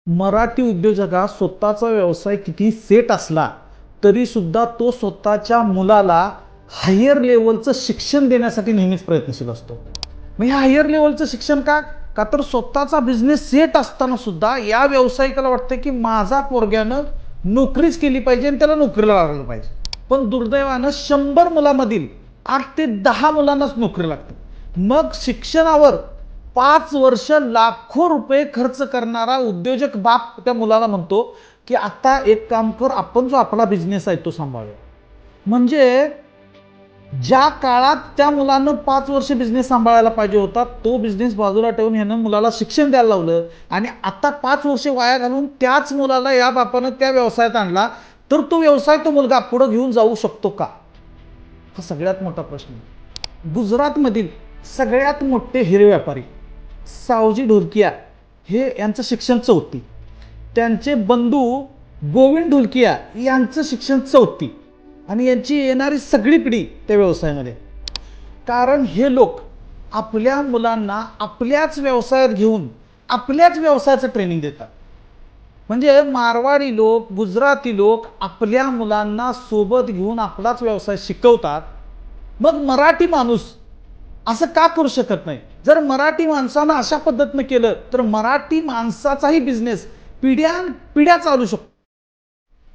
मराठी उद्योजक हा स्वतःचा व्यवसाय किती सेट असला तरी सुद्धा तो स्वतःच्या मुलाला हायर लेवलचं शिक्षण देण्यासाठी नेहमीच प्रयत्नशील असतो. मग ह्या हायर लेवलचं शिक्षण का का तर स्वतःचा बिझनेस सेट असताना सुद्धा या व्यावसायिकाला वाटतं की माझा पोरग्यानं नोकरीच केली पाहिजे आणि त्याला नोकरीला लागलं पाहिजे. पण दुर्दैवानं 100 मुलांमधील 8 ते 10 मुलांनाच नोकरी लागते. मग शिक्षणावर 5 वर्ष लाखो रुपये खर्च करणारा उद्योजक बाप त्या मुलाला म्हणतो की आता एक काम कर, आपण जो आपला बिझनेस आहे तो सांभाळूया. म्हणजे ज्या काळात त्या मुलानं 5 वर्ष बिझनेस सांभाळायला पाहिजे होता तो बिझनेस बाजूला ठेवून ह्यानं मुलाला शिक्षण द्यायला लावलं आणि आता 5 वर्ष वाया घालून त्याच मुलाला या बापानं त्या व्यवसायात आणला, तर तो व्यवसाय तो मुलगा पुढे घेऊन जाऊ शकतो का? हा सगळ्यात मोठा प्रश्न. गुजरातमधील सगळ्यात मोठे हिरे व्यापारी सावजी ढोलकिया हे यांचं शिक्षण 4थी, त्यांचे बंधू गोविंद ढोलकिया यांचं शिक्षण 4थी आणि यांची येणारी सगळी पिढी त्या व्यवसायामध्ये. कारण हे लोक आपल्या मुलांना आपल्याच व्यवसायात घेऊन आपल्याच व्यवसायाचं ट्रेनिंग देतात. म्हणजे मारवाडी लोक, गुजराती लोक आपल्या मुलांना सोबत घेऊन आपलाच व्यवसाय शिकवतात. मग मराठी माणूस असं का करू शकत नाही? जर मराठी माणसानं अशा पद्धतीनं केलं तर मराठी माणसाचाही बिझनेस पिढ्यान पिढ्या चालू शकतो.